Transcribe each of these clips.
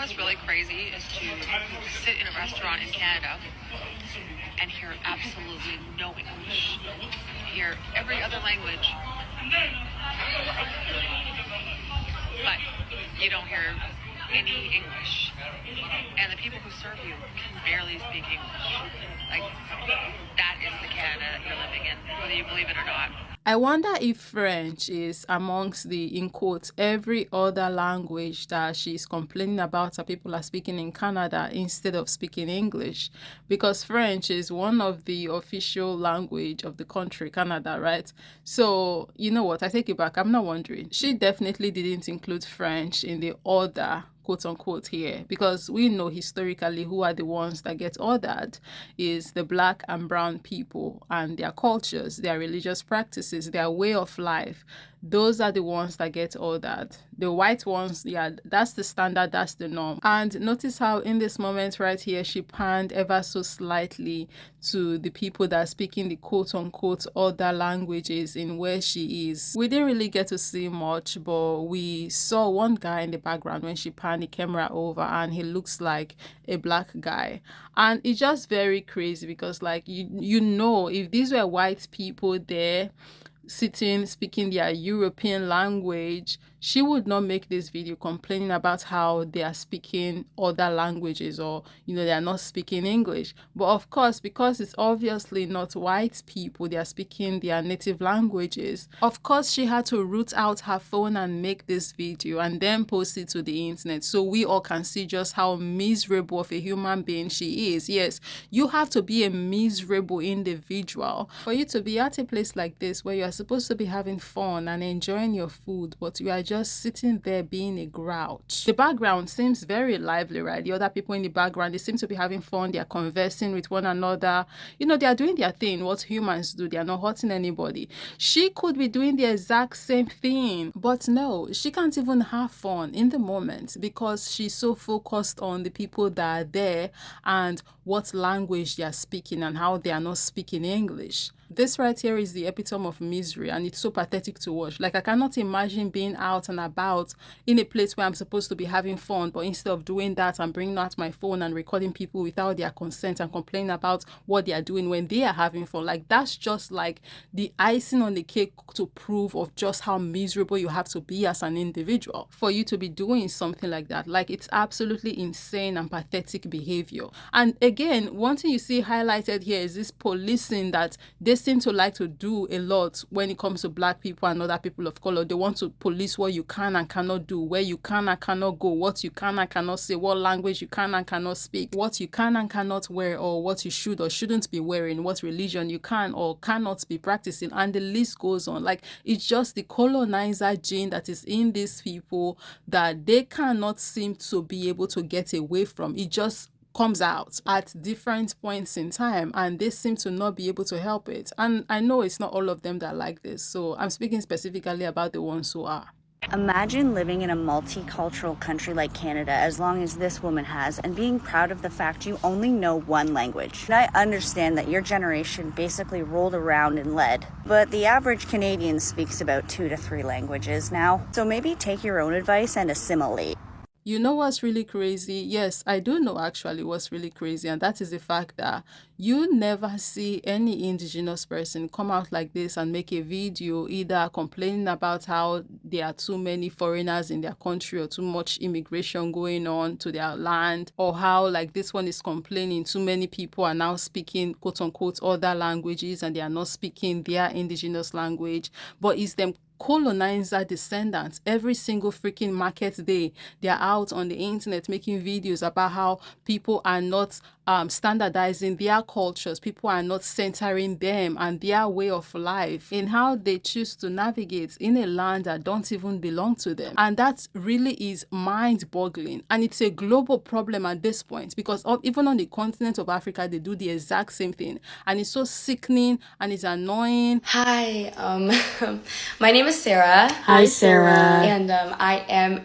what's really crazy is to sit in a restaurant in Canada and hear absolutely no English. Hear every other language, but you don't hear any English. And the people who serve you can barely speak English. Like, that is the Canada that you're living in, whether you believe it or not. I wonder if French is amongst the, in quotes, every other language that she's complaining about that people are speaking in Canada instead of speaking English. Because French is one of the official language of the country, Canada, right? So, you know what? I take it back. I'm not wondering. She definitely didn't include French in the order, quote unquote, here, because we know historically who are the ones that get ordered is the black and brown people and their cultures, their religious practices, their way of life. Those are the ones that get ordered. The white ones, yeah, that's the standard, that's the norm. And notice how in this moment right here, she panned ever so slightly to the people that are speaking the quote unquote other languages in where she is. We didn't really get to see much, but we saw one guy in the background when she panned the camera over, and he looks like a black guy. And it's just very crazy because, like, you know, if these were white people there sitting speaking their European language, she would not make this video complaining about how they are speaking other languages, or they are not speaking English. But of course, because it's obviously not white people, they are speaking their native languages, of course she had to root out her phone and make this video and then post it to the internet so we all can see just how miserable of a human being she is. Yes, you have to be a miserable individual for you to be at a place like this where you are supposed to be having fun and enjoying your food, but you are just sitting there being a grouch. The background seems very lively, right? The other people in the background, they seem to be having fun. They are conversing with one another. They are doing their thing, what humans do. They are not hurting anybody. She could be doing the exact same thing, but no, she can't even have fun in the moment because she's so focused on the people that are there and what language they are speaking and how they are not speaking English. This right here is the epitome of misery, and it's so pathetic to watch. Like, I cannot imagine being out and about in a place where I'm supposed to be having fun, but instead of doing that, I'm bringing out my phone and recording people without their consent and complaining about what they are doing when they are having fun. Like, that's just like the icing on the cake to prove of just how miserable you have to be as an individual for you to be doing something like that. Like, it's absolutely insane and pathetic behavior. And again, one thing you see highlighted here is this policing that they seem to like to do a lot when it comes to black people and other people of color. They want to police what you can and cannot do, where you can and cannot go, what you can and cannot say, what language you can and cannot speak, what you can and cannot wear, or what you should or shouldn't be wearing, what religion you can or cannot be practicing, and the list goes on. Like, it's just the colonizer gene that is in these people that they cannot seem to be able to get away from. It just comes out at different points in time, and they seem to not be able to help it. And I know it's not all of them that are like this, so I'm speaking specifically about the ones who are. Imagine living in a multicultural country like Canada as long as this woman has, and being proud of the fact you only know one language. And I understand that your generation basically rolled around in lead, but the average Canadian speaks about 2 to 3 languages now. So maybe take your own advice and assimilate. You know what's really crazy? Yes, I do know actually what's really crazy, and that is the fact that you never see any indigenous person come out like this and make a video either complaining about how there are too many foreigners in their country or too much immigration going on to their land, or how, like, this one is complaining too many people are now speaking quote unquote other languages and they are not speaking their indigenous language, but it's them colonizer descendants. Every single freaking market day, they're out on the internet making videos about how people are not standardizing their cultures, people are not centering them and their way of life in how they choose to navigate in a land that don't even belong to them. And that really is mind-boggling, and it's a global problem at this point, because even on the continent of Africa they do the exact same thing, and it's so sickening and it's annoying. Hi, my name is Sarah. Hi, Sarah. And I am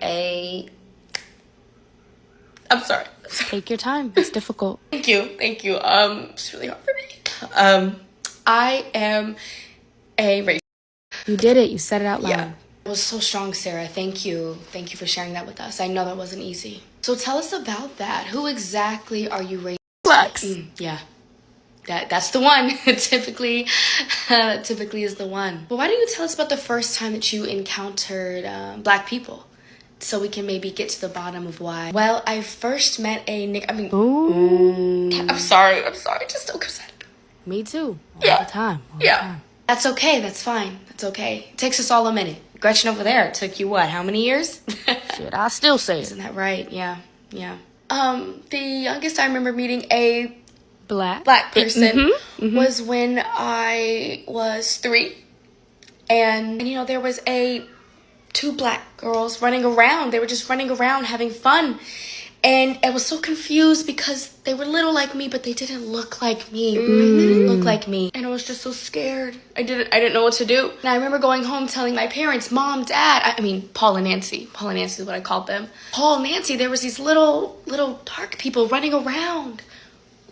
I'm sorry. Take your time. It's difficult. Thank you. It's really hard for me. I am a racist. You did it. You said it out loud. Yeah. It was so strong, Sarah. Thank you. Thank you for sharing that with us. I know that wasn't easy. So tell us about that. Who exactly are you raising? Blacks. Yeah. That's the one. typically is the one. But why don't you tell us about the first time that you encountered Black people, so we can maybe get to the bottom of why? Well, I first met I'm sorry. Just don't upset. Me too. All Yeah. the time. All the Yeah. time. That's okay. That's fine. That's okay. It takes us all a minute. Gretchen over there, it took you what? How many years? Shit, I still say it. Isn't that right? Yeah. The youngest I remember meeting a Black. Black person was when I was 3. And there was two Black girls running around. They were just running around having fun. And I was so confused because they were little like me, but they didn't look like me. They didn't look like me. And I was just so scared. I didn't know what to do. And I remember going home telling my parents, Mom, Dad, Paul and Nancy. Paul and Nancy is what I called them. Paul and Nancy, there was these little dark people running around.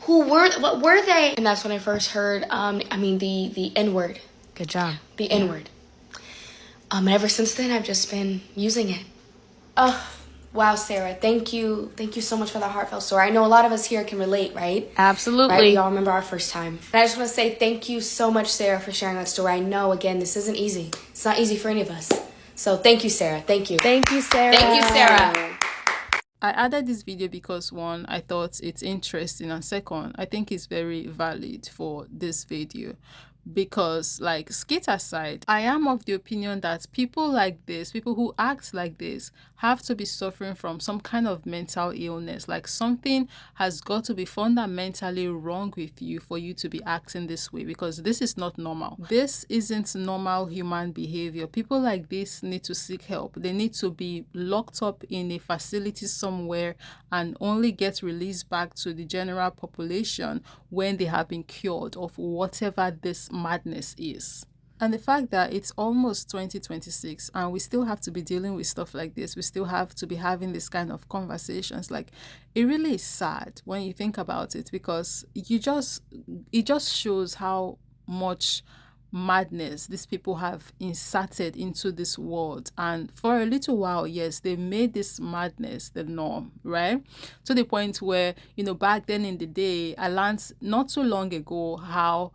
What were they? And that's when I first heard, the N-word. Good job. The N-word. And ever since then, I've just been using it. Oh, wow, Sarah. Thank you. Thank you so much for that heartfelt story. I know a lot of us here can relate, right? Absolutely. Right? We all remember our first time. And I just want to say thank you so much, Sarah, for sharing that story. I know, again, this isn't easy. It's not easy for any of us. So thank you, Sarah. Thank you. Thank you, Sarah. Thank you, Sarah. I added this video because one, I thought it's interesting, and second, I think it's very valid for this video. Because, like, skit aside, I am of the opinion that people like this, people who act like this, have to be suffering from some kind of mental illness. Like, something has got to be fundamentally wrong with you for you to be acting this way, because this is not normal. This isn't normal human behavior. People like this need to seek help. They need to be locked up in a facility somewhere and only get released back to the general population when they have been cured of whatever this madness is. And the fact that it's almost 2026 and we still have to be dealing with stuff like this, we still have to be having this kind of conversations, like, it really is sad when you think about it, because it just shows how much madness these people have inserted into this world. And for a little while, yes, they made this madness the norm, right? To the point where, back then in the day, I learned not too long ago how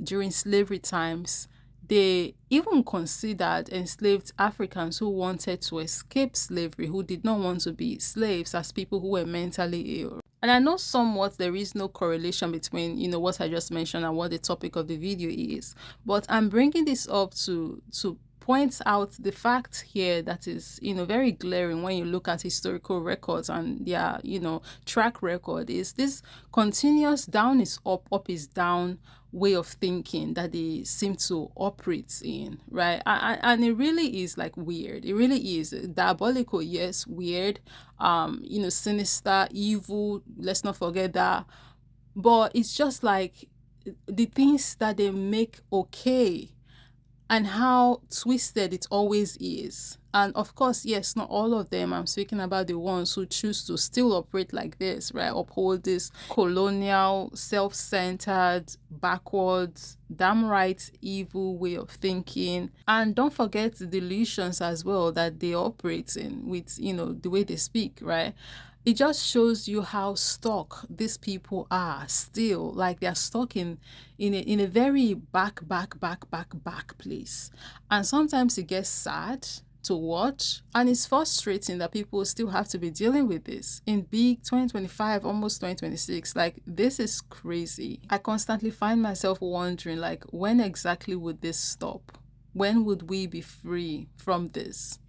during slavery times, they even considered enslaved Africans who wanted to escape slavery, who did not want to be slaves, as people who were mentally ill. And I know somewhat there is no correlation between, what I just mentioned and what the topic of the video is. But I'm bringing this up to point out the fact here that is, very glaring when you look at historical records and their, track record, is this continuous down is up is down way of thinking that they seem to operate in, right? And it really is, like, weird. It really is diabolical, yes, weird, sinister, evil, let's not forget that. But it's just like the things that they make okay, and how twisted it always is. And of course, yes, not all of them. I'm speaking about the ones who choose to still operate like this, right? Uphold this colonial, self-centered, backwards, damn right evil way of thinking. And don't forget the delusions as well that they operate in with, the way they speak, right? It just shows you how stuck these people are still. Like, they're stuck in a very back place. And sometimes it gets sad to watch, and it's frustrating that people still have to be dealing with this in big 2025, almost 2026. Like, this is crazy. I constantly find myself wondering, like, when exactly would this stop? When would we be free from this?